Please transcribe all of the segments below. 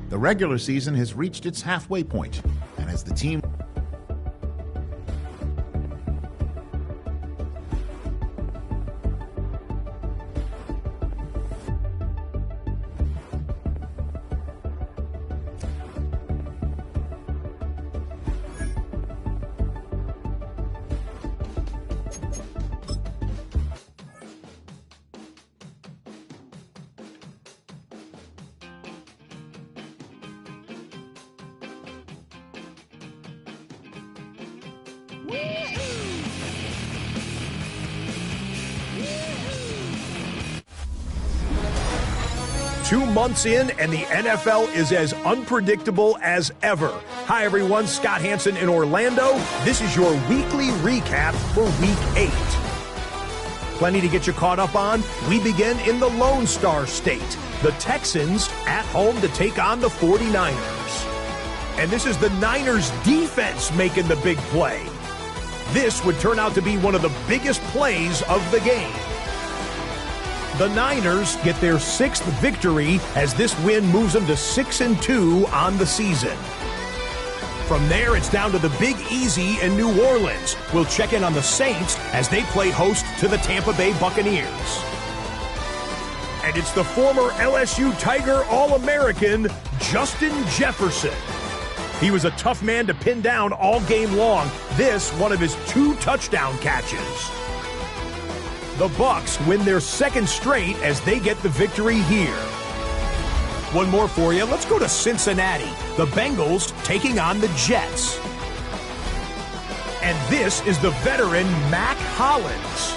The regular season has reached its halfway point, and as the team Two months in, and the NFL is as unpredictable as ever. Hi, everyone. Scott Hansen in Orlando. This is your weekly recap for Week 8. Plenty to get you caught up on. We begin in the Lone Star State. The Texans at home to take on the 49ers. And this is the Niners defense making the big play. This would turn out to be one of the biggest plays of the game. The Niners get their 6th victory as this win moves them to 6-2 on the season. From there, it's down to the Big Easy in New Orleans. We'll check in on the Saints as they play host to the Tampa Bay Buccaneers. And it's the former LSU Tiger All-American, Justin Jefferson. He was a tough man to pin down all game long. This, one of his 2 touchdown catches. The Bucs win their 2nd straight as they get the victory here. One more for you. Let's go to Cincinnati. The Bengals taking on the Jets. And this is the veteran Mac Hollins.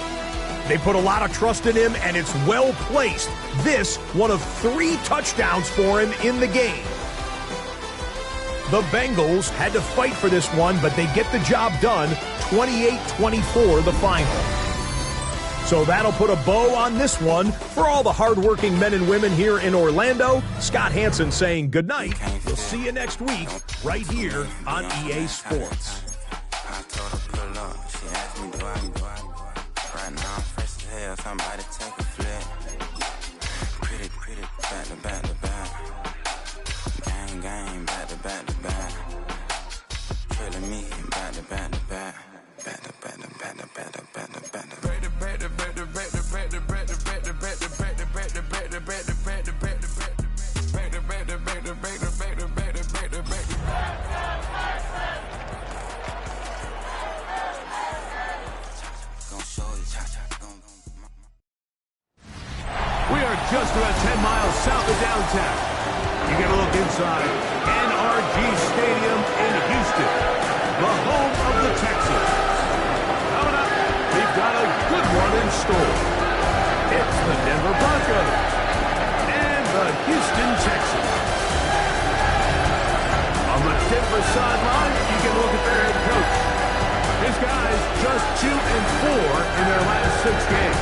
They put a lot of trust in him, and it's well placed. This, one of 3 touchdowns for him in the game. The Bengals had to fight for this one, but they get the job done. 28-24 the final. So that'll put a bow on this one. For all the hardworking men and women here in Orlando, Scott Hansen saying good night. We'll see you next week right here on EA Sports. I told her pull up. She asked me do I right now I'm fresh as hell. Somebody take a flip. Pretty back to back to back. Gang back to back to back. Killing me back to back to back. Back to back to back to back to back to back to back. We are just about 10 miles south of downtown. You get a look inside NRG Stadium in Houston, the home of the Texans. Coming up, we've got a good one in store. It's the Denver Broncos and the Houston Texans. On the Denver sideline, you get a look at their head coach. His guys just 2-4 in their last 6 games.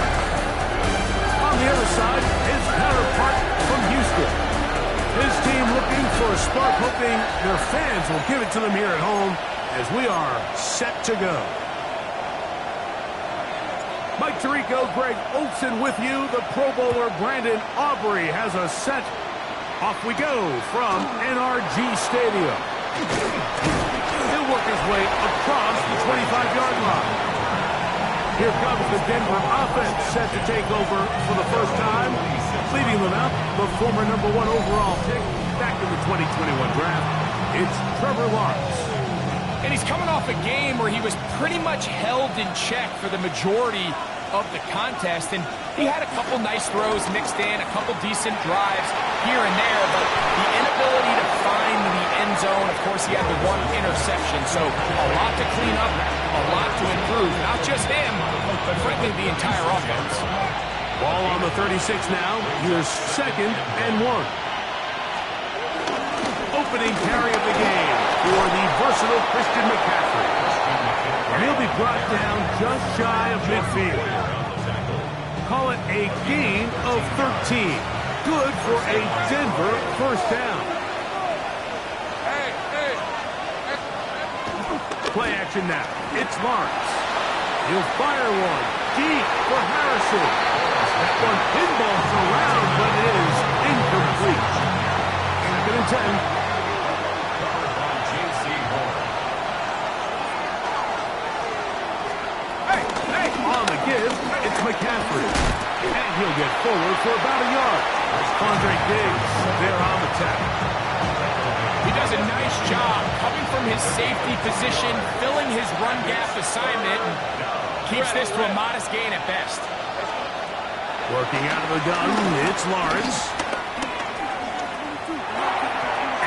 On the other side, his counterpart from Houston. His team looking for a spark, hoping their fans will give it to them here at home as we are set to go. Mike Tirico, Greg Olsen with you. The Pro Bowler Brandon Aubrey has us set. Off we go from NRG Stadium. He'll work his way across the 25-yard line. Here comes the Denver offense set to take over for the first time. Leading them out, the former #1 overall pick back in the 2021 draft. It's Trevor Lawrence. And he's coming off a game where he was pretty much held in check for the majority of the contest. And he had a couple nice throws mixed in, a couple decent drives here and there. But the inability to find the end zone, of course, he had the 1 interception. So a lot to clean up, a lot to improve. Not just him, but frankly, the entire offense. Ball on the 36 now. Here's 2nd and 1. Opening carry of the game for the versatile Christian McCaffrey. And he'll be brought down just shy of midfield. Call it a gain of 13. Good for a Denver first down. Play action now. It's Lawrence. He'll fire one deep for Harrison. That one pinballs around, but it is incomplete. Second and 10. On the give, it's McCaffrey. And he'll get forward for about a yard. Andre Diggs there on the tackle. He does a nice job coming from his safety position, filling his run gap assignment, and keeps this to a modest gain at best. Working out of the gun, it's Lawrence.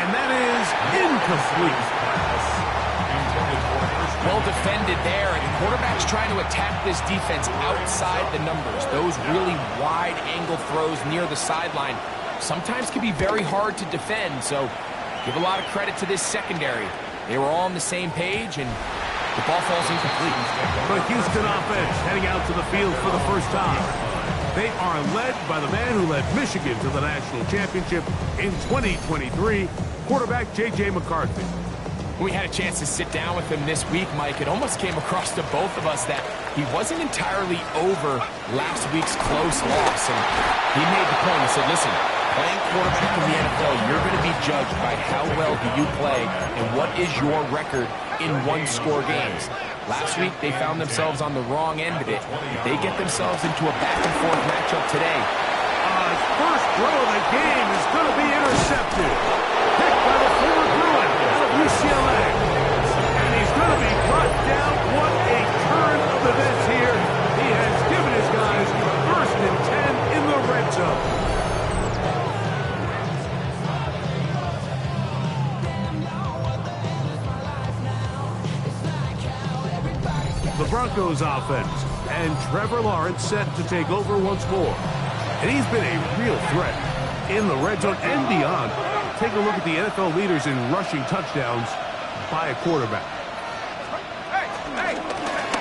And that is incomplete. Well defended there, and the quarterback's trying to attack this defense outside the numbers. Those really wide angle throws near the sideline sometimes can be very hard to defend, so give a lot of credit to this secondary. They were all on the same page, and the ball falls incomplete. The Houston offense heading out to the field for the first time. They are led by the man who led Michigan to the national championship in 2023, quarterback J.J. McCarthy. We had a chance to sit down with him this week, Mike. It almost came across to both of us that he wasn't entirely over last week's close loss. And he made the point. He said, listen, playing quarterback in the NFL, you're going to be judged by how well do you play and what is your record in one-score games. Last week, they found themselves on the wrong end of it. They get themselves into a back-and-forth matchup today. First throw of the game is going to be intercepted. Picked by the former Bruin out of UCLA. And he's going to be brought down. What a turn of events here. He has given his guys first and 10 in the red zone. The Broncos offense and Trevor Lawrence set to take over once more. And he's been a real threat in the red zone and beyond. Take a look at the NFL leaders in rushing touchdowns by a quarterback.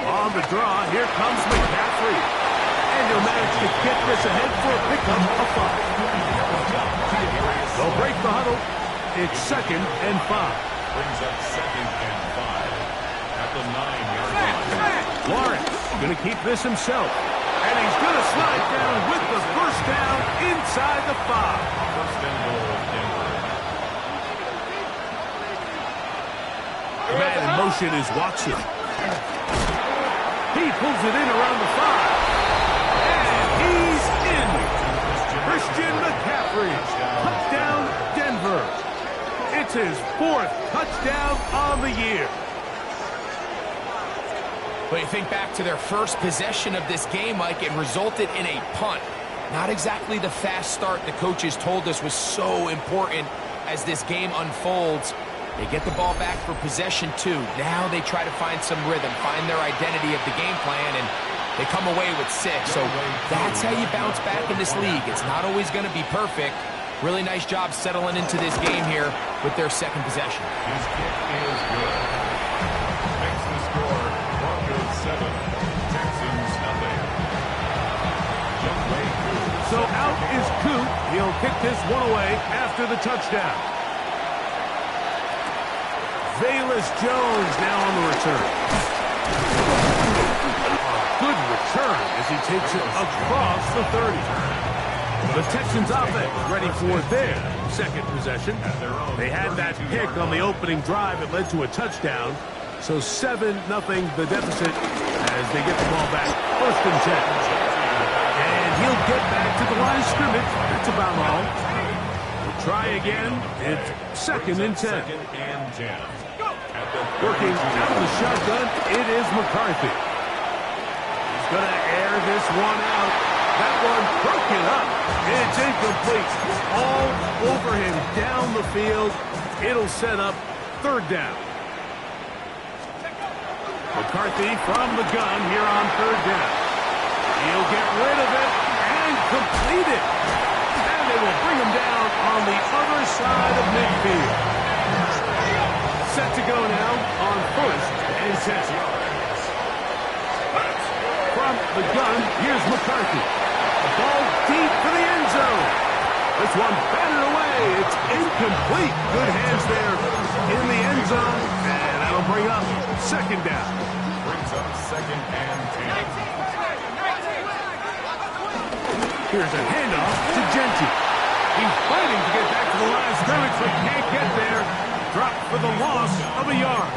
On the draw, here comes McCaffrey. And he'll manage to get this ahead for a pickup of 5. They'll break the huddle. It's 2nd and 5. Brings up 2nd and 5 at the 9-yard line. Lawrence going to keep this himself. And he's going to slide down with the first down inside the 5. First and goal, Denver. The man in motion is Watson. He pulls it in around the 5. And he's in. Christian McCaffrey. Touchdown, Denver. It's his 4th touchdown on the year. But you think back to their first possession of this game, Mike, it resulted in a punt. Not exactly the fast start the coaches told us was so important as this game unfolds. They get the ball back for possession 2. Now they try to find some rhythm, find their identity of the game plan, and they come away with 6. So that's how you bounce back in this league. It's not always going to be perfect. Really nice job settling into this game here with their 2nd possession. His kick is good. Makes the score Broncos 7, Texans nothing. So out is Coop. He'll kick this one away after the touchdown. Velus Jones now on the return. Good return as he takes it across the 30. The Texans offense ready for their 2nd possession. They had that pick on the opening drive that led to a touchdown. So 7-0 the deficit as they get the ball back. 1st and 10. And he'll get back to the line of scrimmage. That's about all. We'll try again. It's 2nd and 10. Working out of the shotgun, it is McCarthy. He's going to air this one out. That one broken up. It's incomplete. All over him down the field. It'll set up 3rd down. McCarthy from the gun here on 3rd down. He'll get rid of it and complete it. And they will bring him down on the other side of midfield. Set to go now on 1st and 10. From the gun, here's McCarthy. The ball deep for the end zone. This one batted away. It's incomplete. Good hands there in the end zone. And that'll bring up 2nd down. Brings up 2nd and 10. Here's a handoff to Genty. He's fighting to get back to the line of scrimmage, but can't get there. Dropped for the loss of a yard.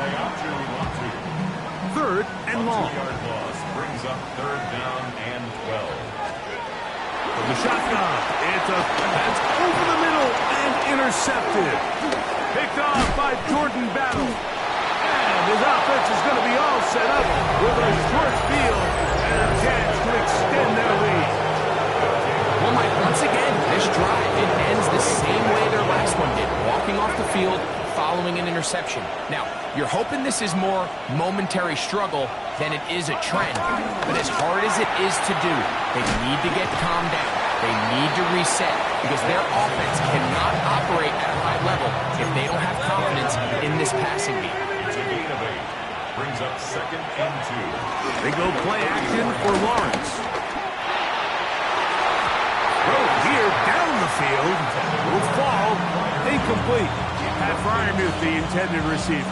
Third and long. 2-yard loss brings up third down and 12. From the shotgun, that's over the middle and intercepted. Picked off by Jordan Battle. And his offense is going to be all set up with a short field and a chance to extend their lead. Well, Mike, once again, this drive, it ends the same way their last one did, walking off the field, following an interception. Now, you're hoping this is more momentary struggle than it is a trend. But as hard as it is to do, they need to get calmed down. They need to reset because their offense cannot operate at a high level if they don't have confidence in this passing game. It's a gain of 8. Brings up second and 2. They go play action for Lawrence. Throw here down the field. Will fall. Incomplete. Pat Fryermuth, the intended receiver.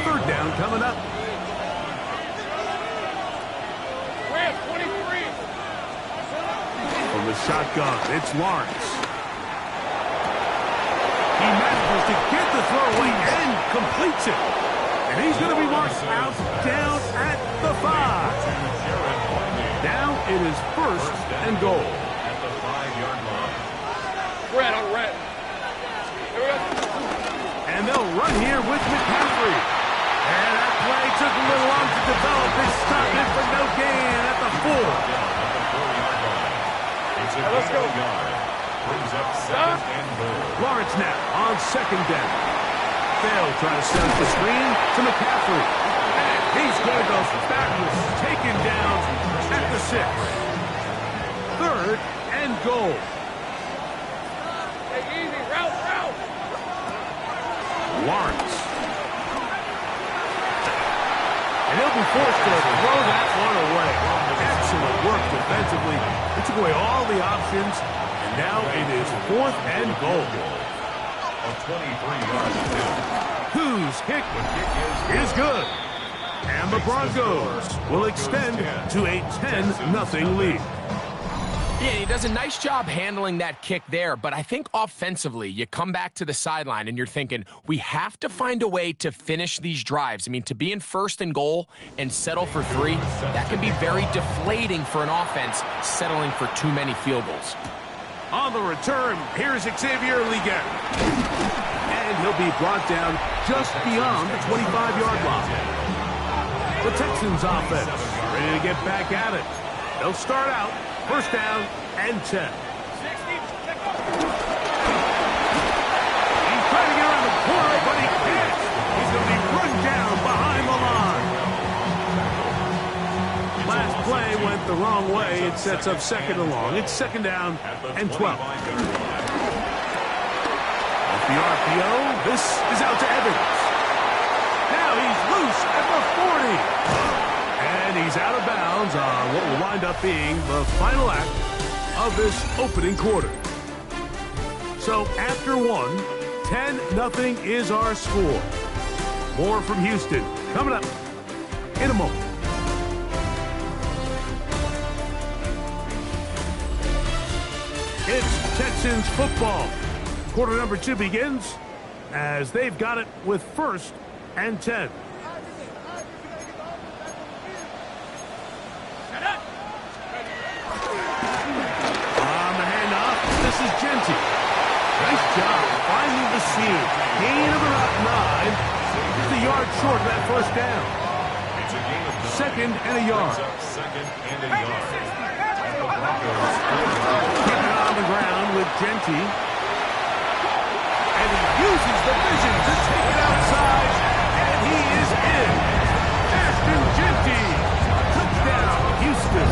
Third down coming up. From the shotgun, it's Lawrence. He manages to get the throw away and completes it. And he's going to be marked out down at the 5. Now it is first and goal. At the 5-yard line. Red on red. Here we go. And they'll run here with McCaffrey. And that play took a little long to develop. They stopped it for no gain at the 4. It's a let's go. yard. Brings up second and goal. Lawrence now on second down. They'll try to set up the screen to McCaffrey. And he's going to go backwards, taken down at the 6. Third and goal. Hey, easy. Route. Lawrence. And he'll be forced to throw that one away. Excellent work defensively. They took away all the options, and now it is fourth and goal. A 23-yard attempt. Whose kick is good. And the Broncos will extend to a 10-0 lead. Yeah, he does a nice job handling that kick there, but I think offensively, you come back to the sideline and you're thinking, we have to find a way to finish these drives. I mean, to be in first and goal and settle for 3, that can be very deflating for an offense settling for too many field goals. On the return, here's Xavier Leggett. And he'll be brought down just beyond the 25-yard line. The Texans offense ready to get back at it. They'll start out first down and 10. He's trying to get around the corner, but he can't. He's going to be run down behind the line. Last play went the wrong way. It sets up second and long. It's second down and 12. Off the RPO, this is out to Evans. Now he's loose at the 40. And he's out of bounds on what will wind up being the final act of this opening quarter. So after 1, 10-0 is our score. More from Houston coming up in a moment. It's Texans football. Quarter number 2 begins as they've got it with first and 10. Nice job finding the seam. Gain of about 9. Just a yard short of that first down. It's a gain of 9. Second and a yard. Second and a yard. And the Broncos Keep it on the ground with Genty. And he uses the vision to take it outside. And he is in. Ashton Genty. Touchdown, Houston.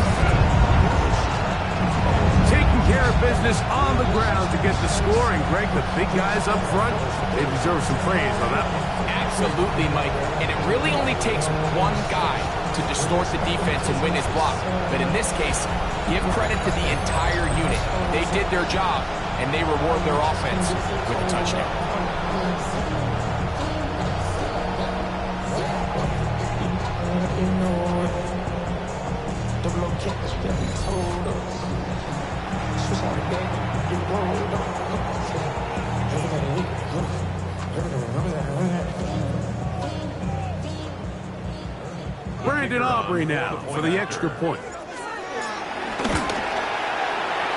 Taking care of business on the ground to get the score. And Greg, the big guys up front, they deserve some praise on that one. Absolutely, Mike. And it really only takes one guy to distort the defense and win his block. But in this case, give credit to the entire unit. They did their job, and they reward their offense with a touchdown. Brandon Aubrey now for the extra point.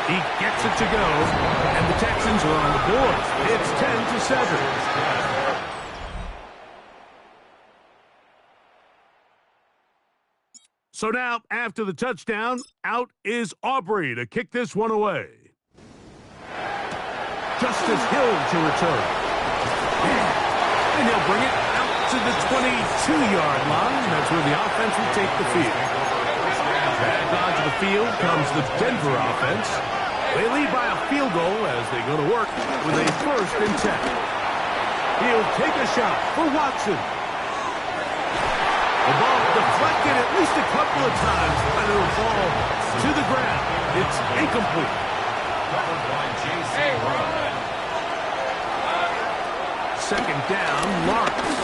He gets it to go, and the Texans are on the board. It's 10-7. So now, after the touchdown, out is Aubrey to kick this one away. Justice Hill to return. And he'll bring it out to the 22-yard line. That's where the offense will take the field. Back onto the field comes the Denver offense. They lead by a field goal as they go to work with a 1st and 10. He'll take a shot for Watson. The ball deflected at least a couple of times, but it'll fall to the ground. It's incomplete. Second down, Lawrence.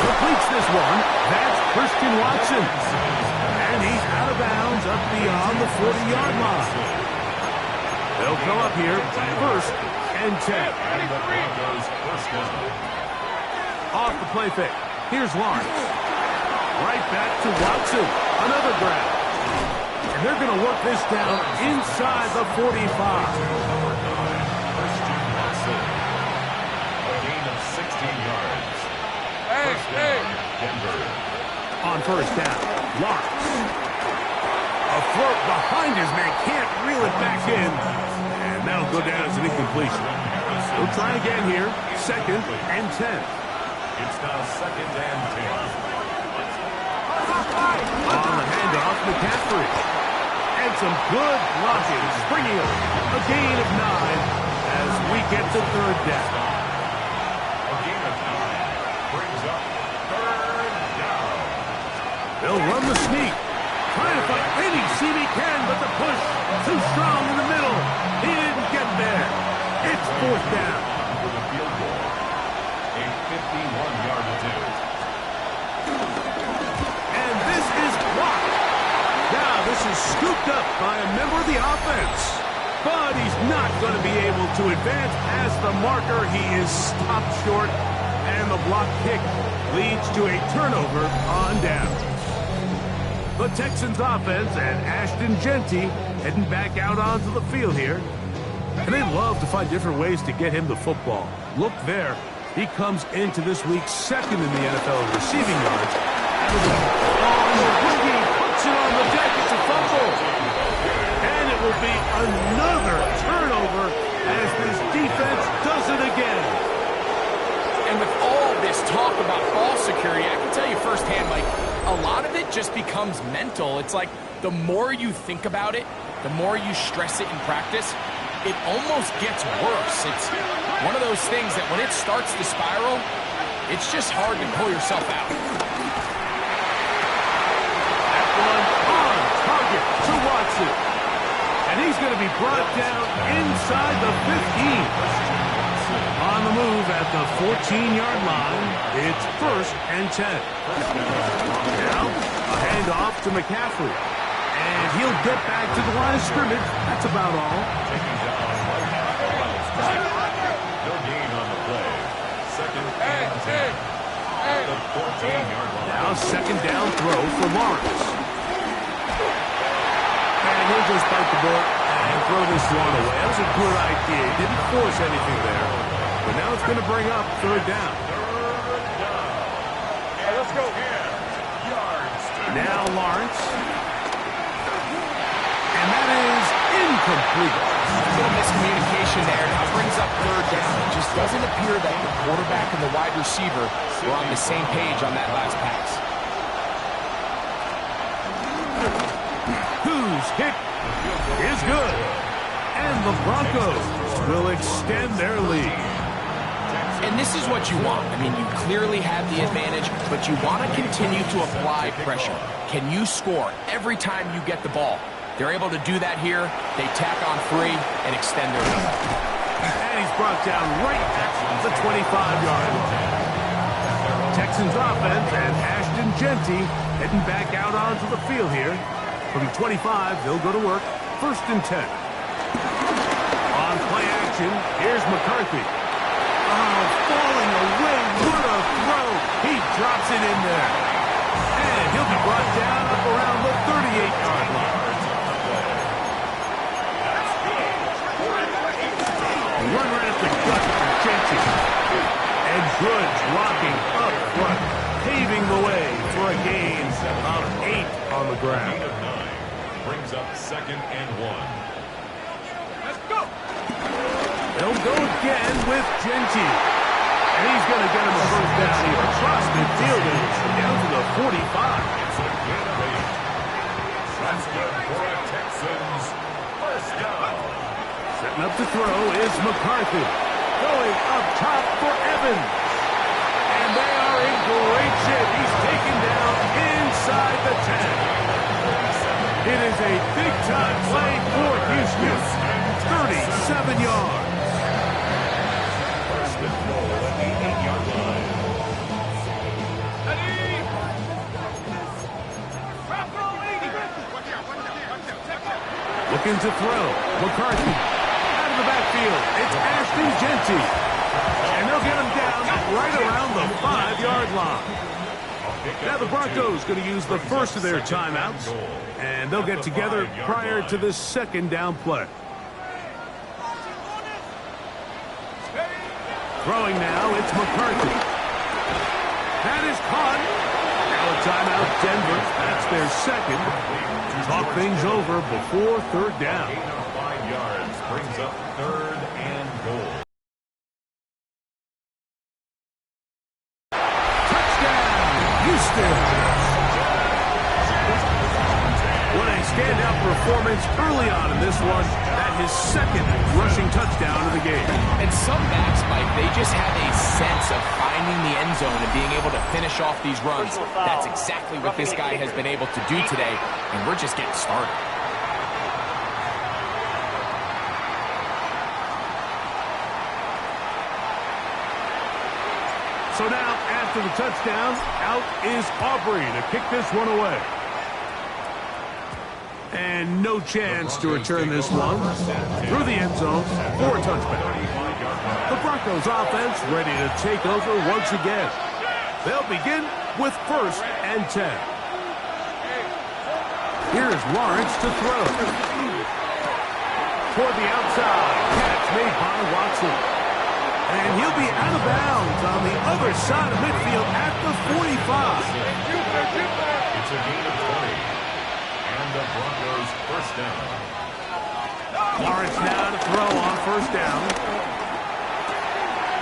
Completes this one. That's Christian Watson. And he's out of bounds up beyond the 40-yard line. They'll come up here, 1st and 10. Off the play fake. Here's Lawrence. Right back to Watson. Another grab. And they're going to work this down inside the 45. A gain of 16 yards. Denver. On 1st down, Lawrence. A float behind his man. Can't reel it back in. And that'll go down as an incompletion. We'll try again here. 2nd and 10. It's now 2nd and 10. On the handoff, McCaffrey. And some good blocking. Springing up. A gain of 9 as we get to 3rd down. A gain of 9 brings up 3rd down. They'll run the sneak. Trying to find any seam he can, but the push too strong in the middle. He didn't get there. It's 4th down. For the field goal. A 51-yard attempt. And this is blocked. Now this is scooped up by a member of the offense. But he's not going to be able to advance past the marker. He is stopped short. And the block kick leads to a turnover on down. The Texans offense and Ashton Jeanty heading back out onto the field here. And they love to find different ways to get him the football. Look there. He comes into this week 2nd in the NFL in receiving yards. He puts it on the deck. It's a fumble. And it will be another turnover as this defense does it again. And with all this talk about ball security, I can tell you firsthand, Mike, a lot of it just becomes mental. It's like the more you think about it, the more you stress it in practice, it almost gets worse. It's one of those things that when it starts to spiral, it's just hard to pull yourself out. That one on target to Watson. And he's going to be brought down inside the 15. On the move at the 14-yard line, it's 1st and 10. Now, a handoff to McCaffrey. And he'll get back to the line of scrimmage. That's about all. Taking down no gain on the play. 2nd and 10. The 14-yard line. Now, 2nd down throw for Lawrence. And he'll just bite the bullet and throw this one away. That was a good idea. He didn't force anything there. But now it's going to bring up 3rd down. Let's go. Now Lawrence. And that is incomplete. A little miscommunication there. Now brings up 3rd down. It just doesn't appear that the quarterback and the wide receiver were on the same page on that last pass. Whose kick is good. And the Broncos will extend their lead. And this is what you want. I mean, you clearly have the advantage, but you want to continue to apply pressure. Can you score every time you get the ball? They're able to do that here. They tack on 3 and extend their lead. And he's brought down right at the 25-yard line. Texans offense and Ashton Jeanty heading back out onto the field here. From the 25, they'll go to work. 1st and 10. On play action, here's McCarthy. Oh, falling away. What a throw. He drops it in there. And he'll be brought down up around the 38-yard line. Run right at the gut for Jensen. And good blocking up front, paving the way for a gain of 8 on the ground. Brings up 2nd and 1. Let's go. They'll go again with Genty. And he's going to get him a first down here across midfield down to the 45. It's a gain of 8. That's good for a Texans first down. Setting up to throw is McCarthy. Going up top for Evans. And they are in great shape. He's taken down inside the 10. It is a big-time play for Houston. 37 yards. First and goal at the 8-yard line. Looking to throw. McCarthy out of the backfield. It's Ashton Genty. And they'll get him down right around the 5-yard line. Now the Broncos going to use the first of their timeouts. And they'll get together prior to the 2nd down play. Throwing now, it's McCarthy. That is caught. Now a timeout, Denver. That's their 2nd. Talk things over before 3rd down. Gain of 5 yards brings up 3rd and goal. Touchdown, Houston. What a standout performance early on in this one. That his 2nd rushing touchdown of the game. And some backs, Mike, they just have a sense of finding the end zone and being able to finish off these runs. That's exactly what this guy has been able to do today, and we're just getting started. So now, after the touchdown, out is Aubrey to kick this one away. And no chance to return this one through the end zone for a touchback. The Broncos offense ready to take over once again. They'll begin with 1st and 10. Here's Lawrence to throw. Toward the outside. Catch made by Watson. And he'll be out of bounds on the other side of midfield at the 45. It's a gain of 20. And the Broncos first down. Lawrence now to throw on 1st down.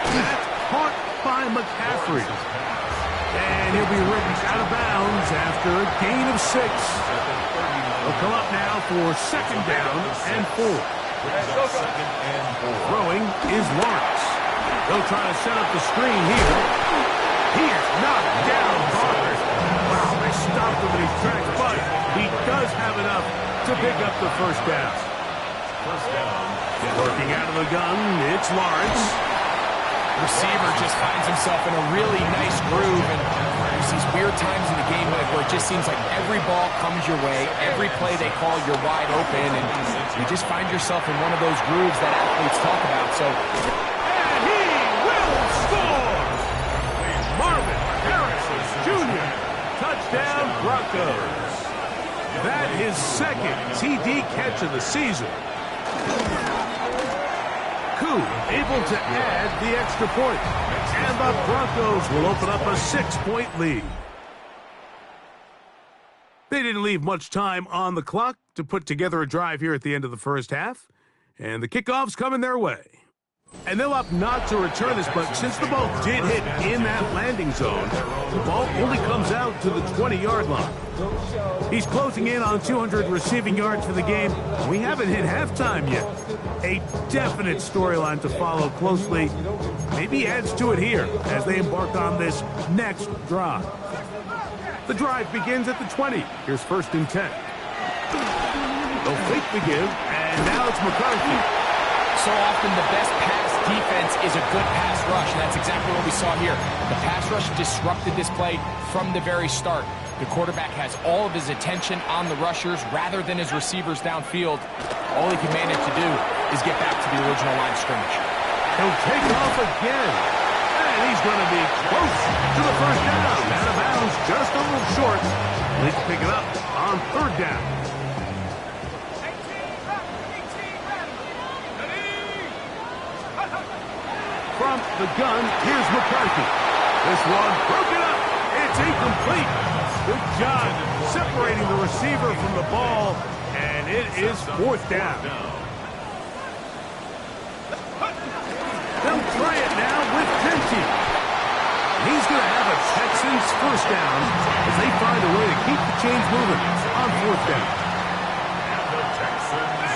That's caught by McCaffrey. And he'll be ripped out of bounds after a gain of 6. They'll come up now for 2nd down and 4. Second and 4. Throwing is Lawrence. They'll try to set up the screen here. He is knocked down hard. Wow, they stopped him in his tracks, but he does have enough to pick up the 1st down. First down. Working out of the gun, it's Lawrence. Receiver just finds himself in a really nice groove, and there's these weird times in the game, Mike, where it just seems like every ball comes your way, every play they call, you're wide open, and you just find yourself in one of those grooves that athletes talk about. So, And he will score! Marvin Harrison Jr. Touchdown Broncos. That his 2nd TD catch of the season. Able to add the extra point. And the Broncos will open up a 6-point lead. They didn't leave much time on the clock to put together a drive here at the end of the 1st half. And the kickoff's coming their way. And they'll opt not to return this, but since the ball did hit in that landing zone, the ball only comes out to the 20-yard line. He's closing in on 200 receiving yards for the game. We haven't hit halftime yet. A definite storyline to follow closely. Maybe adds to it here as they embark on this next drive. The drive begins at the 20. Here's 1st and 10. They'll fake the give, and now it's McCarthy. so often the best pass defense is a good pass rush, and that's exactly what we saw here. The pass rush disrupted this play from the very start. The quarterback has all of his attention on the rushers rather than his receivers downfield. All he can manage to do is get back to the original line of scrimmage. He'll take off again. And he's going to be close to the first down. Out of bounds, just a little short. They can pick it up on third down. From the gun, here's McCarthy. This one broken up. It's incomplete. Good job separating the receiver from the ball, and it is fourth down. They'll try it now with Gentry. He's going to have a Texans first down as they find a way to keep the chains moving on fourth down. And the Texans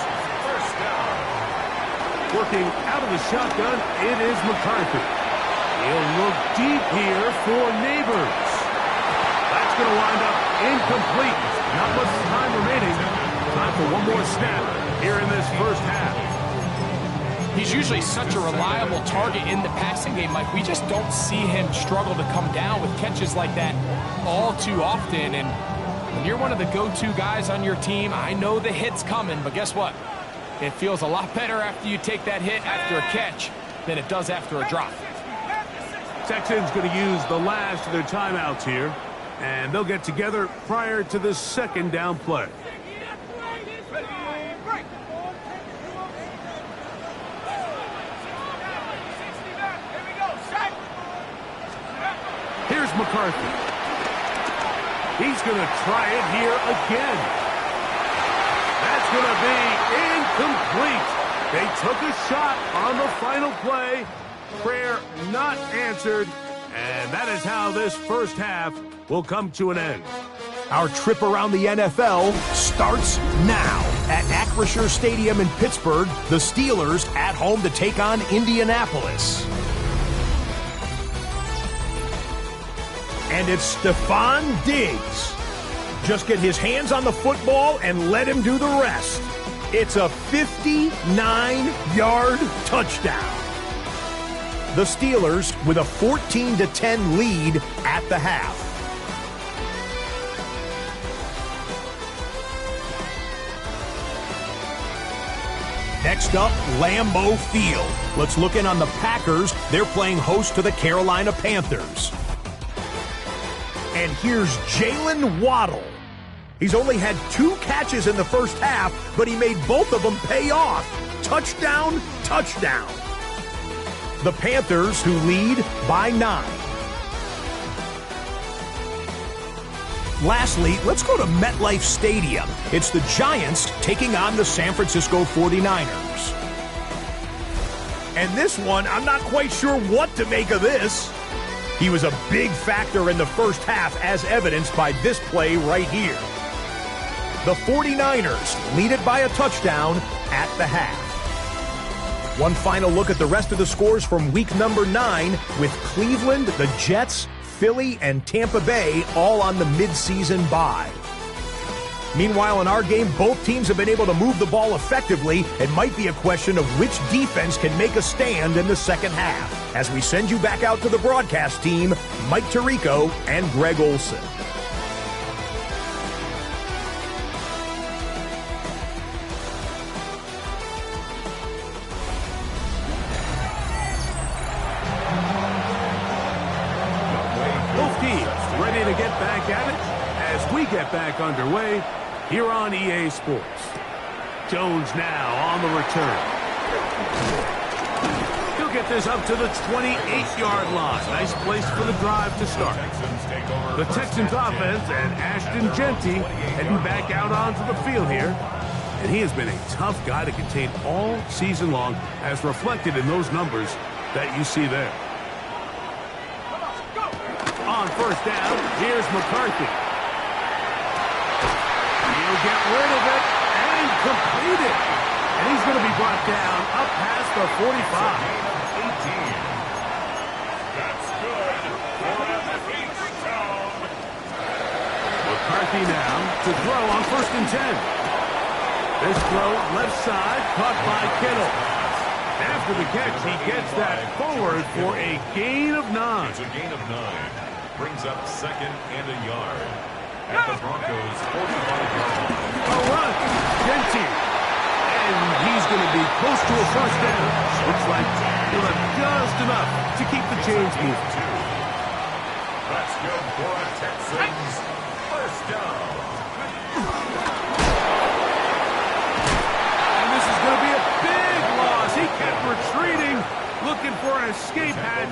first down. Working out of the shotgun, it is McCarthy. He'll look deep here for Neighbors. That's going to wind up incomplete. Not much time remaining. Time for one more snap here in this first half. He's usually such a reliable target in the passing game, Mike. We just don't see him struggle to come down with catches like that all too often. And when you're one of the go-to guys on your team, I know the hit's coming, but guess what? It feels a lot better after you take that hit after a catch than it does after a drop. Texans going to use the last of their timeouts here, and they'll get together prior to the second down play. Here's McCarthy. He's going to try it here again. That's going to be incomplete. They took a shot on the final play. Prayer not answered. And that is how this first half will come to an end. Our trip around the NFL starts now. At Acrisure Stadium in Pittsburgh, the Steelers at home to take on Indianapolis. And it's Stephon Diggs. Just get his hands on the football and let him do the rest. It's a 59-yard touchdown. The Steelers with a 14-10 lead at the half. Next up, Lambeau Field. Let's look in on the Packers. They're playing host to the Carolina Panthers. And here's Jalen Waddle. He's only had 2 catches in the first half, but he made both of them pay off. Touchdown, touchdown. The Panthers, who lead by 9. Lastly, let's go to MetLife Stadium. It's the Giants taking on the San Francisco 49ers. And this one, I'm not quite sure what to make of this. He was a big factor in the first half, as evidenced by this play right here. The 49ers lead it by a touchdown at the half. One final look at the rest of the scores from week number 9 with Cleveland, the Jets, Philly, and Tampa Bay all on the midseason bye. Meanwhile, in our game, both teams have been able to move the ball effectively. It might be a question of which defense can make a stand in the second half. As we send you back out to the broadcast team, Mike Tirico and Greg Olson. Both teams ready to get back at it as we get back underway here on EA Sports. Jones now on the return. He'll get this up to the 28-yard line. Nice place for the drive to start. The Texans offense and Ashton Jeanty heading back out onto the field here. And he has been a tough guy to contain all season long, as reflected in those numbers that you see there. On first down, here's McCarthy. He'll get rid of it and complete it. And he's going to be brought down up past the 45. That's good for a first down. McCarthy now to throw on 1st and 10. This throw left side caught by Kittle. After the catch, he gets that forward for a gain of 9. It's a gain of 9. Brings up 2nd and a yard. at the Broncos' 45-yard line. A run. Genty. And he's going to be close to a first down. Looks like he'll have just enough to keep the chains moving. That's good for a Texans first down. And this is going to be a big loss. He kept retreating, looking for an escape hatch.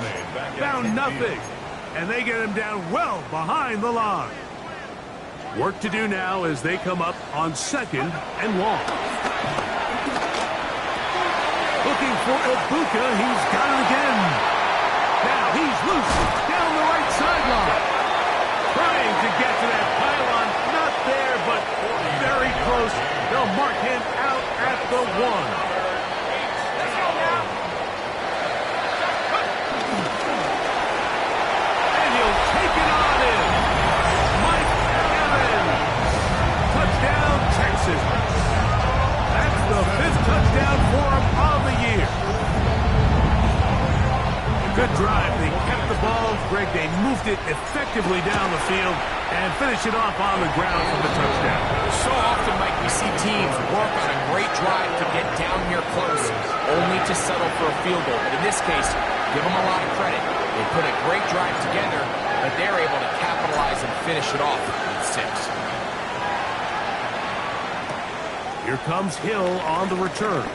Found nothing. And they get him down well behind the line. Work to do now as they come up on 2nd and long. Looking for Ibuka. He's got it again. Now he's loose down the right sideline. Trying to get to that pylon. Not there, but very close. They'll mark him out at the 1. And he'll take it on in. Mike Evans. Touchdown, Texas. That's the 5th touchdown for him on the year. A good drive. They kept the ball. Greg, they moved it effectively down the field and finished it off on the ground for the touchdown. So often, Mike, we see teams work on a great drive to get down here close, only to settle for a field goal. But in this case, give them a lot of credit. They put a great drive together, but they're able to capitalize and finish it off with 6. Here comes Hill on the return.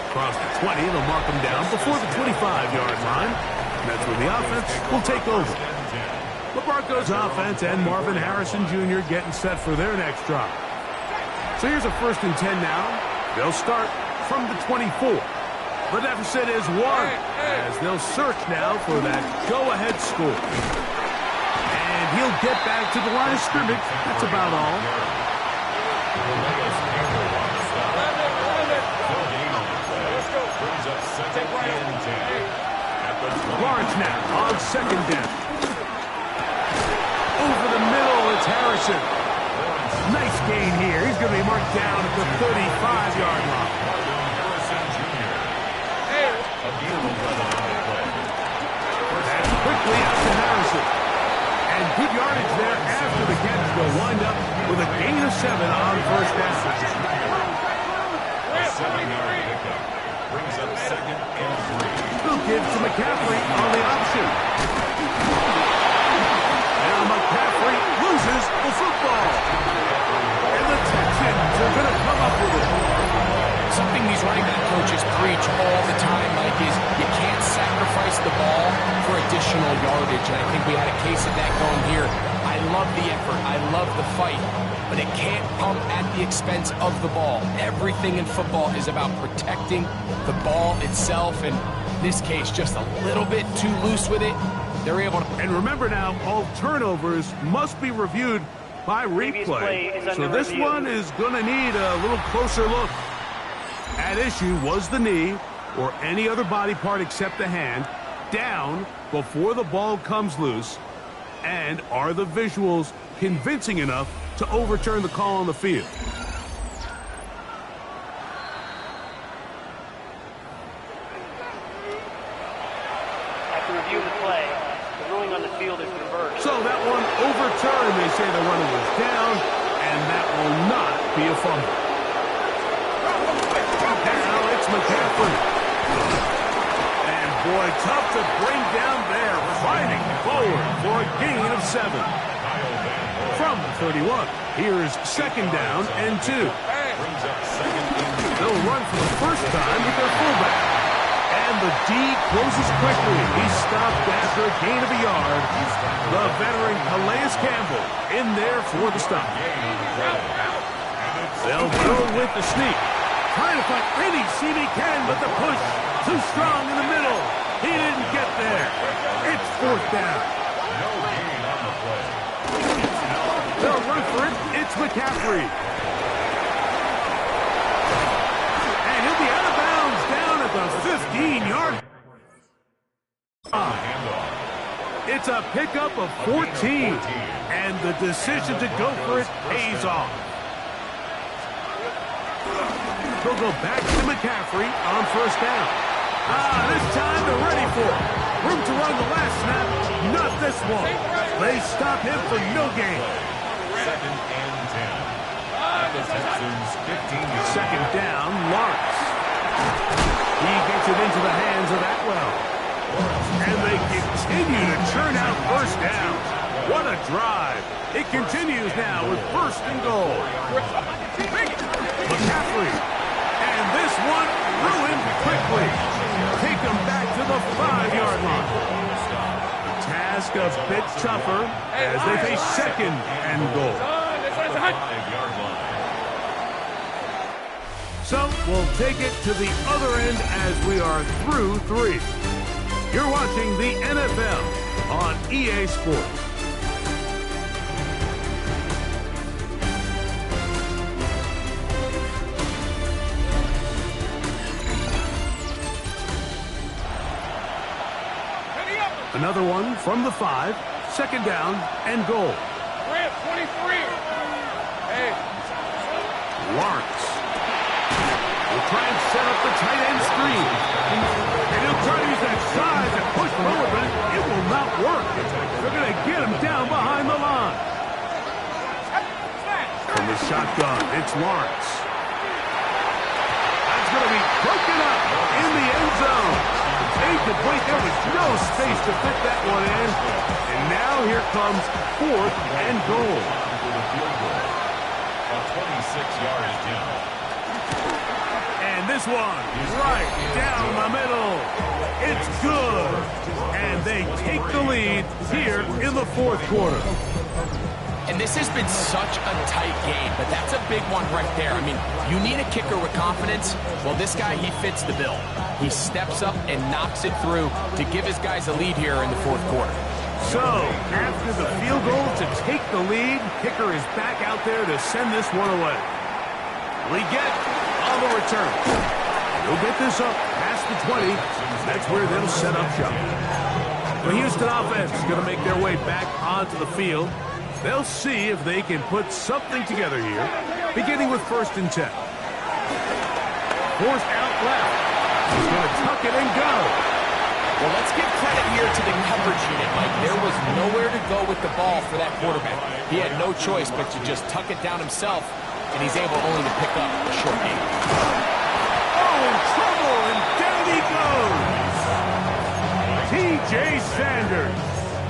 Across the 20, they'll mark him down before the 25-yard line. And that's where the offense will take over. The Broncos offense and Marvin Harrison Jr. getting set for their next drive. So here's a 1st and 10 now. They'll start from the 24. The deficit is 1 as they'll search now for that go-ahead score. And he'll get back to the line of scrimmage. That's about all. Lawrence now on 2nd down. Over the middle, it's Harrison. Nice gain here. He's going to be marked down at the 35-yard line. That's quickly out to Harrison. And good yardage there after the catch. They'll wind up with a gain of 7 on first down. 7-yard pickup brings up 2nd and 3. They'll give to McCaffrey on the option. Now McCaffrey loses the football. And the Texans are going to come up with it. Something these running back coaches preach all the time, Mike, is you can't sacrifice the ball for additional yardage. And I think we had a case of that going here. I love the effort. I love the fight. But it can't come at the expense of the ball. Everything in football is about protecting the ball itself. And in this case, just a little bit too loose with it. They're able to... And remember now, all turnovers must be reviewed by replay. So this one is going to need a little closer look. At issue was the knee or any other body part except the hand down before the ball comes loose. And are the visuals convincing enough to overturn the call on the field? After reviewing the play, the ruling on the field is reversed. So that one overturned. They say the runner was down, and that will not be a fumble. Now it's McCaffrey. And boy, tough to bring down there. Fighting forward for a gain of 7. From the 31, here's 2nd down and 2. They'll run for the first time with their fullback. And the D closes quickly. He's stopped after a gain of a yard. The veteran Calais Campbell in there for the stop. They'll go with the sneak. Trying to find any seam he can, but the push too strong in the middle. He didn't get there. It's 4th down. No gain on the play. They'll run for it. It's McCaffrey. And he'll be out of bounds down at the 15-yard. It's a pickup of 14. And the decision to go for it pays off. They'll go back to McCaffrey on 1st down. This time they're ready for it. Room to run the last snap. Not this one. They stop him for no gain. Texans 15. Second down, Lawrence. He gets it into the hands of Atwell. And they continue to churn out first down. What a drive. It continues now with first and goal. McCaffrey. And this one ruined quickly. Take them back to the 5-yard line. The task a bit tougher as they face second and goal. So we'll take it to the other end as we are through 3. You're watching the NFL on EA Sports. Another one from the 5, second down and goal. 23. Hey. Lawrence will try and set up the tight end screen. And he'll try to use that size and push forward, but it will not work. They're going to get him down behind the line. From the shotgun, it's Lawrence. That's going to be broken up in the end zone. Incomplete. There was no space to fit that one in. And now here comes fourth and goal. A 26-yard attempt. And this one right down the middle. It's good. And they take the lead here in the fourth quarter. And this has been such a tight game, but that's a big one right there. I mean, you need a kicker with confidence. Well, this guy, he fits the bill. He steps up and knocks it through to give his guys a lead here in the fourth quarter. So, after the field goal to take the lead, kicker is back out there to send this one away. We get on the return. He'll get this up past the 20. That's where they'll set up shop. The Houston offense is going to make their way back onto the field. They'll see if they can put something together here, beginning with first and 10. Forced out left. He's going to tuck it and go. Well, let's give credit here to the coverage unit, Mike. There was nowhere to go with the ball for that quarterback. He had no choice but to just tuck it down himself, and he's able only to pick up a short gain. Oh, trouble, and down he goes. T.J. Sanders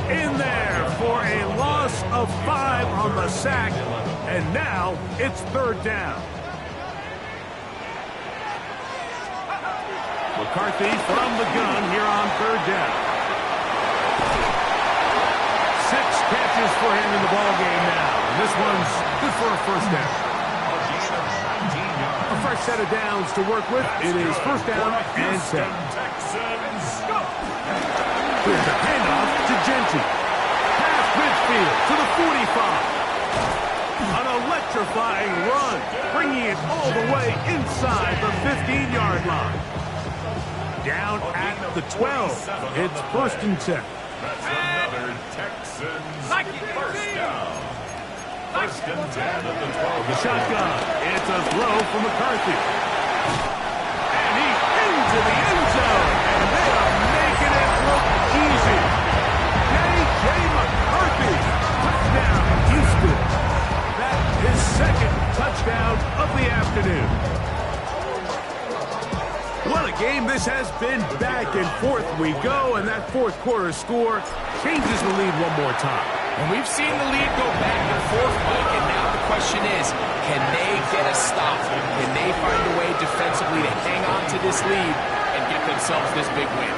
in there for a loss of 5 on the sack, and now it's third down. McCarthy from the gun here on third down. 6 catches for him in the ball game now, and this one's good for a first down. A fresh set of downs to work with. It is first down and 10. Here's a handoff to Genty. Past midfield to the 45. An electrifying run, bringing it all the way inside the 15-yard line. Down at the 12. It's first and 10. That's another Texans first down. First and 10 at the 12. The shotgun. It's a throw for McCarthy. And he's into the end zone. And they are making it look easy. J.J. McCarthy. Touchdown, Houston. That is second touchdown of the afternoon. What a game this has been. Back and forth we go, and that fourth quarter score changes the lead one more time. And we've seen the lead go back and forth, Mike, and now the question is, can they get a stop? Can they find a way defensively to hang on to this lead and get themselves this big win?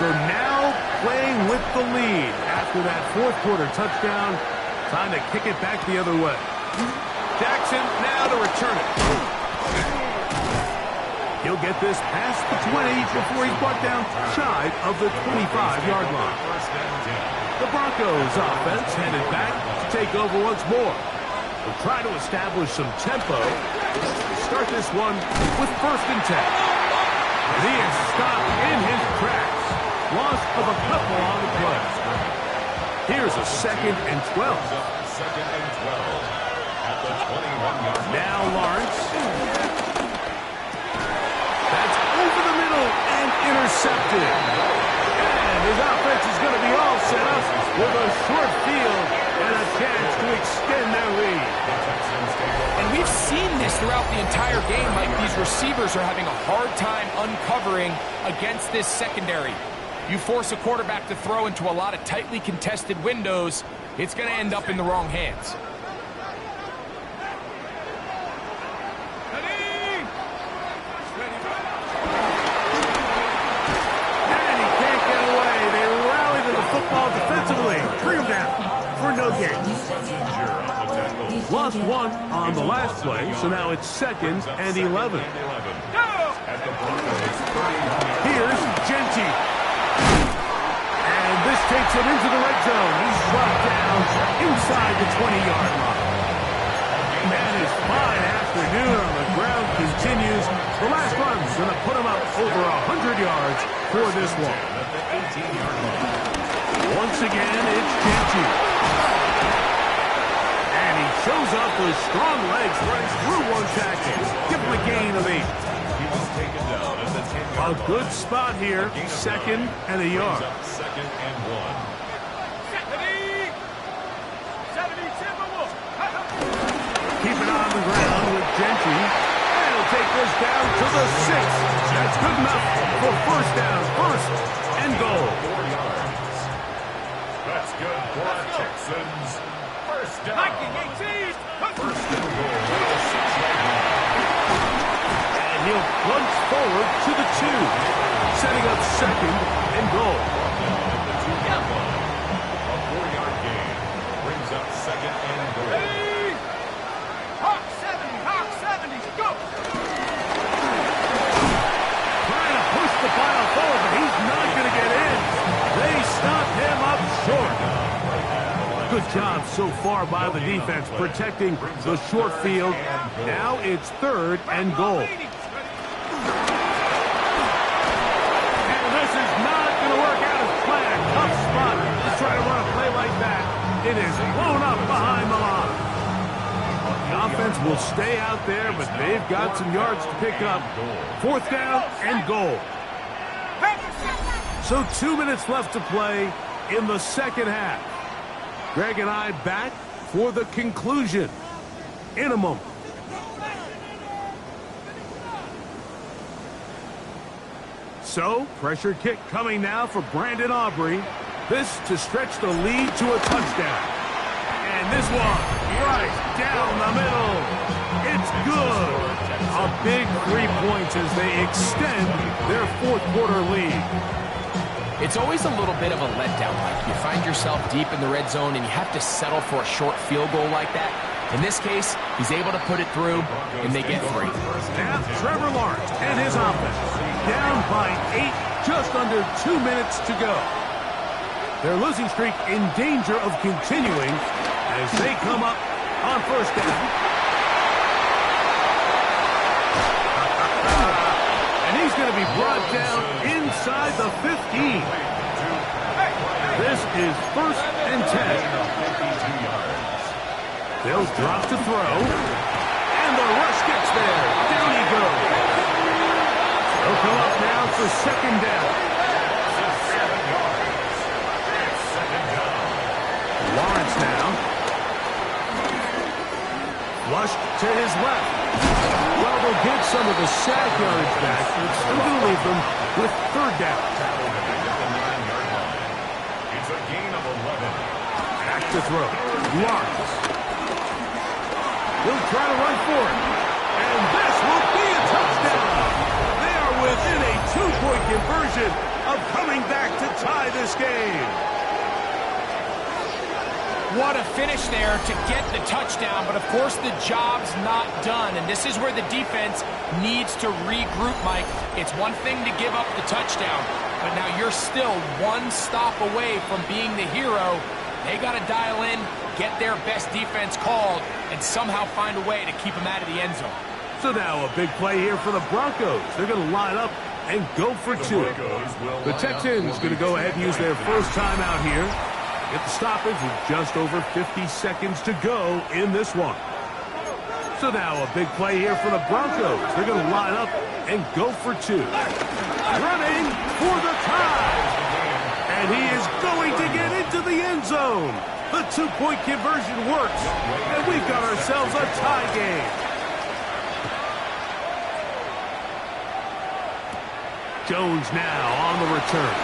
So now playing with the lead after that fourth quarter touchdown. Time to kick it back the other way. Jackson now to return it. He'll get this past the 20 before he's brought down shy of the 25-yard line. The Broncos offense headed back to take over once more. They'll try to establish some tempo. Start this one with first and 10. And he is stopped in his tracks. Loss of a couple on the play. Here's a second and 12. Second and 12 at the 21-yard line. Now Lawrence. That's over the middle and intercepted. And his offense is going to be all set up with a short field and a chance to extend their lead. And we've seen this throughout the entire game, like these receivers are having a hard time uncovering against this secondary. You force a quarterback to throw into a lot of tightly contested windows, it's going to end up in the wrong hands. And he can't get away. They rally to the football defensively. Bring him down for no gain. Lost one on the last play, so now it's 2nd and 11. Here's Genty. And this takes him into the red zone. He's brought down inside the 20-yard line. And his fine afternoon on the ground continues. The last run's going to put him up over 100 yards for this one. Once again, it's Genty. And he shows up with strong legs running through one tackle. Give him a gain of 8. A good spot here, 2nd and a yard. Keep it on the ground with Genty. And he'll take this down to the 6. That's good enough for first down, 1st and goal. 4 yards. That's good for our Texans. First down. 1918. First and goal. And he'll plunge forward to the 2, setting up 2nd and goal. The 2-yard line. A 4-yard gain brings up 2nd and goal. Hawk 70, go! Trying to push the pile forward, but he's not going to get in. They stop him up short. Good job so far by the defense protecting the short field. Now it's 3rd and goal. And this is not going to work out as planned. Tough spot to try to run a play like that. It is blown up behind the line. The offense will stay out there, but they've got some yards to pick up. 4th down and goal. So 2 minutes left to play in the 2nd half. Greg and I back for the conclusion in a moment. So, pressure kick coming now for Brandon Aubrey. This to stretch the lead to a touchdown. And this one, right down the middle. It's good. A big 3 points as they extend their 4th quarter lead. It's always a little bit of a letdown. Like you find yourself deep in the red zone and you have to settle for a short field goal like that. In this case, he's able to put it through, and they get 3. Now Trevor Lawrence and his offense down by 8, just under 2 minutes to go. Their losing streak in danger of continuing as they come up on 1st down. And he's going to be brought down inside the 15. This is 1st and 10. They'll drop to throw. And the rush gets there. Down he goes. They'll come up now for 2nd down. Lawrence now. Flushed to his left. Well, they'll get some of the sack yardage back, but it's still going to leave them with 3rd down. It's a gain of 11. Back to throw. Lawrence. He'll try to run for it. And this will be a touchdown. They are within a 2-point conversion of coming back to tie this game. What a finish there to get the touchdown, but of course the job's not done, and this is where the defense needs to regroup, Mike. It's one thing to give up the touchdown, but now you're still 1 stop away from being the hero. They got to dial in, get their best defense called, and somehow find a way to keep them out of the end zone. So now a big play here for the Broncos. They're going to line up and go for 2. The Texans going to go ahead and use their first timeout here. Get the stoppage with just over 50 seconds to go in this one. So now a big play here for the Broncos. They're going to line up and go for 2. running for the tie. And he is going to get into the end zone. The two-point conversion works, and we've got ourselves a tie game. Jones now on the return.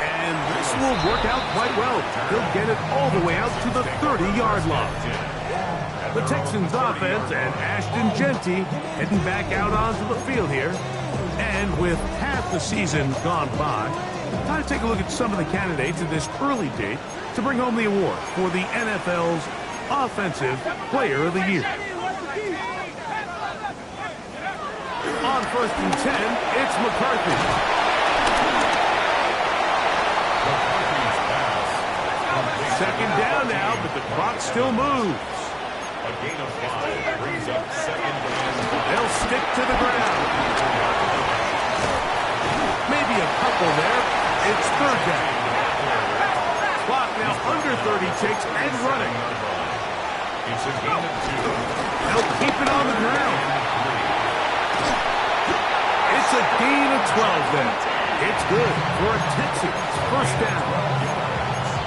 And this will work out quite well. He'll get it all the way out to the 30-yard line. The Texans offense and Ashton Genty heading back out onto the field here. And with half the season gone by, time to take a look at some of the candidates in this early date to bring home the award for the NFL's Offensive Player of the Year. On 1st and 10, it's McCarthy. Second down now, but the clock still moves. A gain of 5 brings up 2nd and 5. They'll stick to the ground. Maybe a couple there. It's 3rd down. Clock now under 30 ticks and running. It's a gain of 2. They'll keep it on the ground. It's a gain of 12 then. It's good for a Texans 1st down.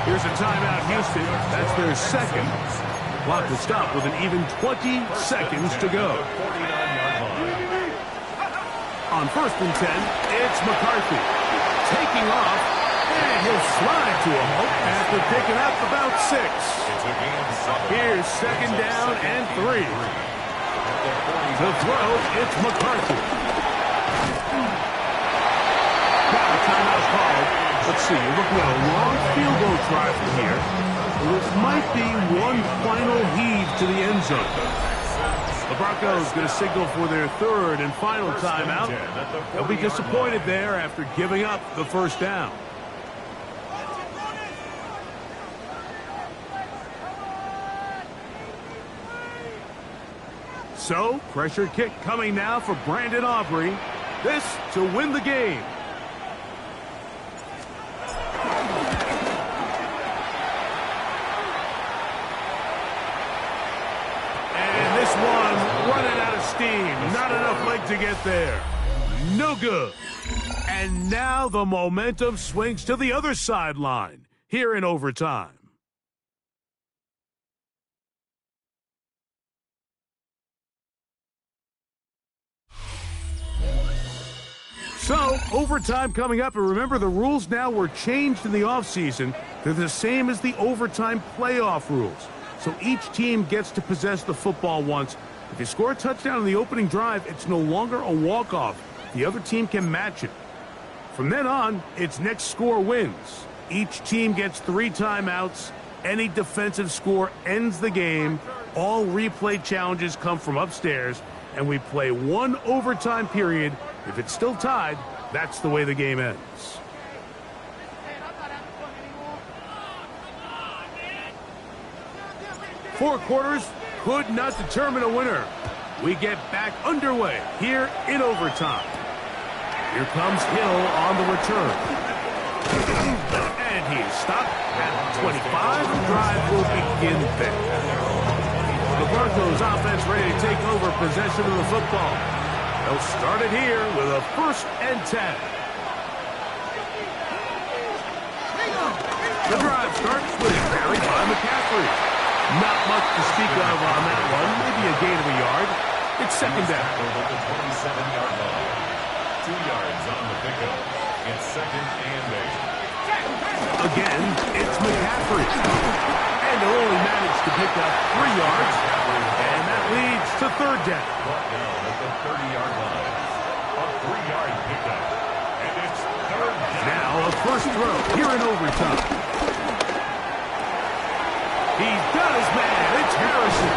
Here's a timeout, Houston. That's their second. Clock will stop with an even 20 seconds to go. On 1st and 10, it's McCarthy. Taking off, and he'll slide to a halt after picking up about 6. Here's 2nd down and 3. To throw, it's McCarthy. Got a timeout called. Let's see, you're looking at a long field goal try from here. This might be one final heave to the end zone. The Broncos going to signal for their 3rd and final timeout. They'll be disappointed there after giving up the 1st down. So, pressure kick coming now for Brandon Aubrey. This to win the game. Not enough leg to get there. No good. And now the momentum swings to the other sideline here in overtime. So, overtime coming up, and remember the rules now were changed in the offseason. They're the same as the overtime playoff rules. So each team gets to possess the football once. If they score a touchdown on the opening drive, it's no longer a walk-off. The other team can match it. From then on, it's next score wins. Each team gets 3 timeouts. Any defensive score ends the game. All replay challenges come from upstairs, and we play 1 overtime period. If it's still tied, that's the way the game ends. Four quarters could not determine a winner. We get back underway here in overtime. Here comes Hill on the return. And he's stopped at 25. The drive will begin there. The Broncos offense ready to take over possession of the football. They'll start it here with a 1st and 10. The drive starts with a carry by McCaffrey. Not much to speak of on that one. Maybe a gain of a yard. It's 2nd down. Over the 27-yard line. 2 yards on the pickup. It's 2nd and 8. Again, it's McCaffrey. And they'll only manage to pick up 3 yards. And that leads to 3rd down. Down at the 30-yard line. A 3-yard pickup. And it's 3rd down. Now a 1st throw here in overtime. He's got his man. It's Harrison.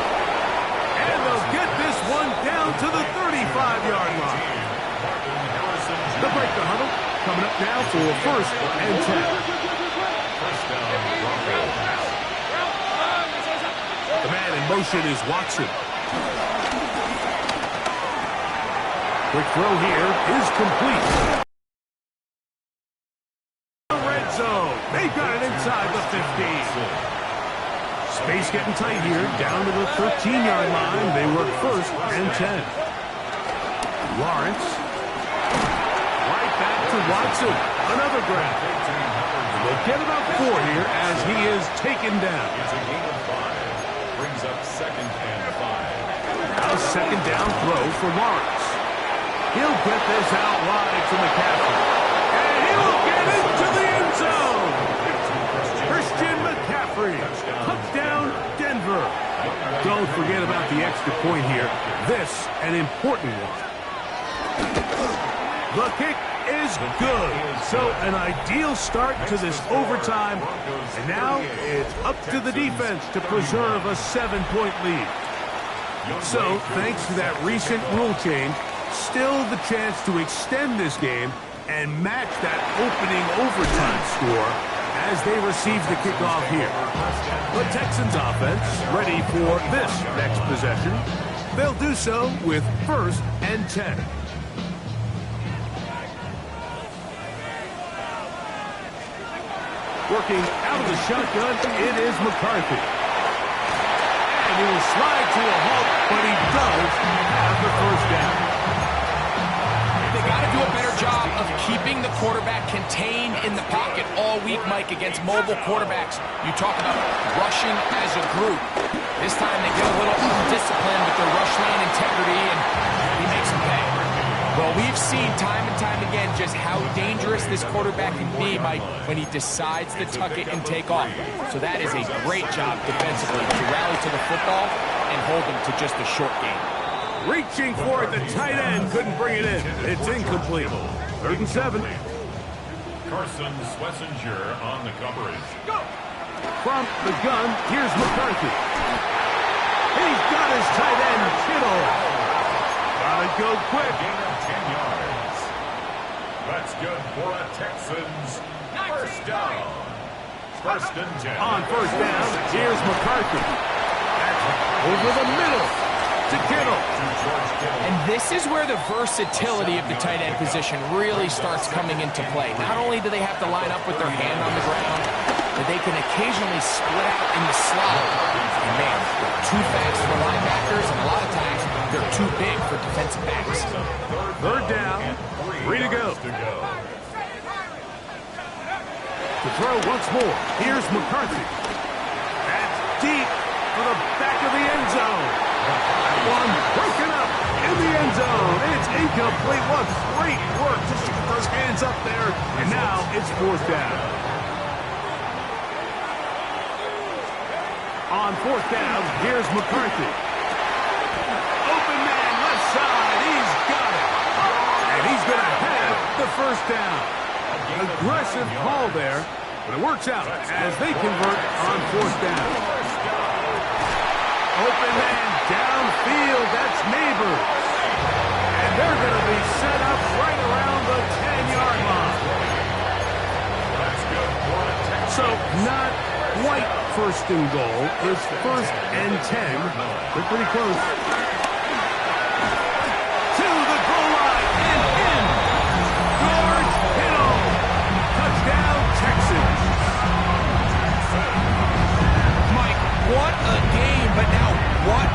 And they'll get this one down to the 35-yard line. The break the huddle. Coming up now for a 1st and 10. First down, Broncos. The man in motion is Watson. Quick throw here is complete. The red zone. They've got it inside the 15. Space getting tight here, down to the 13-yard line. They work 1st and 10. Lawrence to Watson. Another grab. They'll get about 4 here as he is taken down. It's a gain of 5. Brings up 2nd and 5. Now 2nd down throw for Lawrence. He'll get this out wide to McCaffrey. And he'll get into the end zone. Christian McCaffrey. Touchdown, Denver. Don't forget about the extra point here. This, an important one. The kick is good. So an ideal start to this overtime. And now it's up to the defense to preserve a 7-point lead. So thanks to that recent rule change, still the chance to extend this game and match that opening overtime score as they receive the kickoff here. The Texans offense ready for this next possession. They'll do so with 1st and 10. Working out of the shotgun, it is McCarthy. And he will slide to a halt, but he does have the 1st down. They got to do a better job of keeping the quarterback contained in the pocket all week, Mike, against mobile quarterbacks. You talk about rushing as a group. This time they get a little undisciplined with their rush lane integrity, and he makes them pay. Well, we've seen time and time again just how dangerous this quarterback can be, Mike, when he decides to tuck it and take off. So that is a great job defensively to rally to the football and hold him to just a short game. Reaching for it, the tight end couldn't bring it in. It's incomplete. 3rd and 7. Carson Schlesinger on the coverage. Go! From the gun, here's McCarthy. He's got his tight end, Kittle. Gotta go quick. Gain of 10 yards. That's good for a Texans 1st down. 1st and 10. On 1st down, here's McCarthy. That's over the middle to Kittle. And this is where the versatility of the tight end position really starts coming into play. Not only do they have to line up with their hand on the ground, but they can occasionally split out in the slot. And man, they're too fast for linebackers, and a lot of times they're too big for defensive backs. 3rd down, 3 to go. To throw once more, here's McCarthy. That's deep for the back of the end zone. That one broken up in the end zone. It's incomplete. What great work to get those hands up there. And now it's 4th down. On 4th down, here's McCarthy. Open man, left side. He's got it. And he's going to have the 1st down. Aggressive call there, but it works out as they convert on 4th down. Open man downfield, that's Neighbors. And they're going to be set up right around the 10-yard line. That's good for a Texans. So not quite 1st and goal. It's 1st and 10. They're pretty close. To the goal line and in. George Kittle. Touchdown, Texans. Mike, what a game, but now what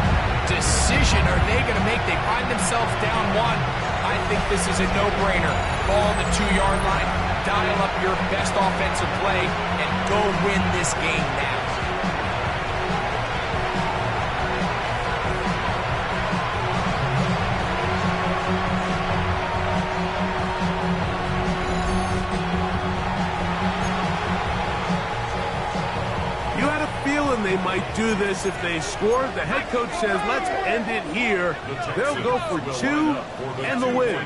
decision are they going to make? They find themselves down 1. I think this is a no-brainer. Ball on the 2-yard line, dial up your best offensive play, and go win this game now. They might do this if they score. The head coach says, let's end it here. They'll go for 2 and the win.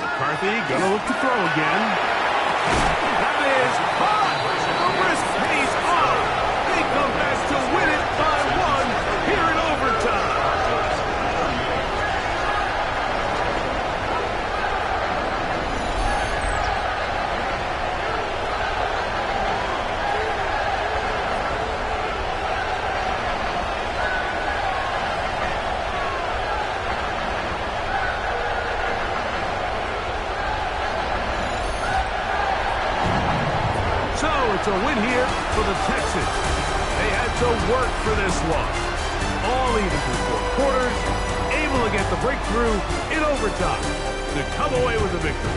McCarthy gonna look to throw again. That is hot. The wrist pays off. They come back to win it by 1 here in overtime. It's a win here for the Texans. They had to work for this one. All even through 4 quarters, able to get the breakthrough in overtime. to come away with the victory.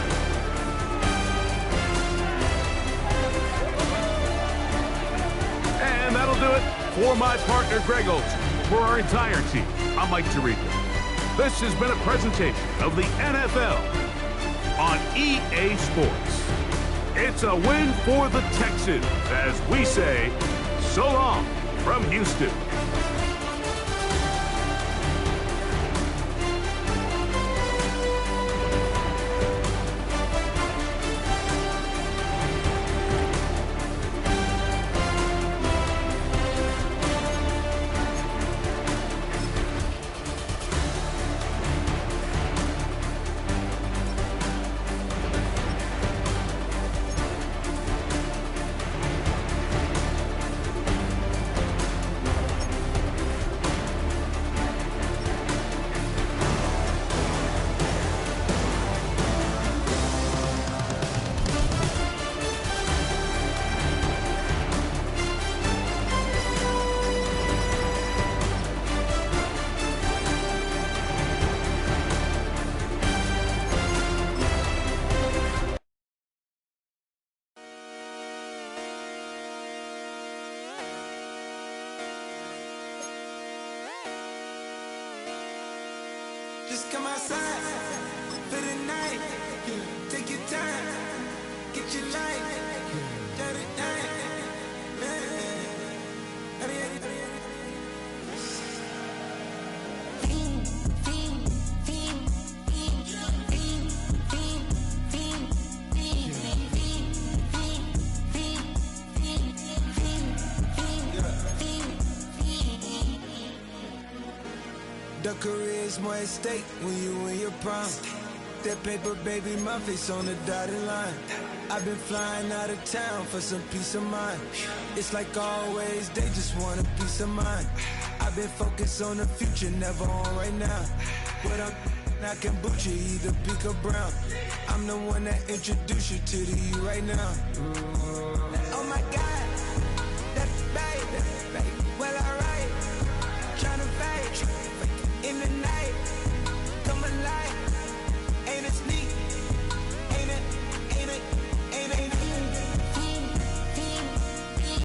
And that'll do it for my partner, Greg Olson. For our entire team, I'm Mike Tirico. This has been a presentation of the NFL on EA Sports. It's a win for the Texans as we say, so long from Houston. Just come outside for the night. Take your time, get your life. Let it The career's more at stake when you in your prime. That paper, baby, my face on the dotted line. I've been flying out of town for some peace of mind. It's like always, they just want a piece of mind. I've been focused on the future, never on right now. But I can boot you either pink or brown. I'm the one that introduced you to the you right now. Oh my God.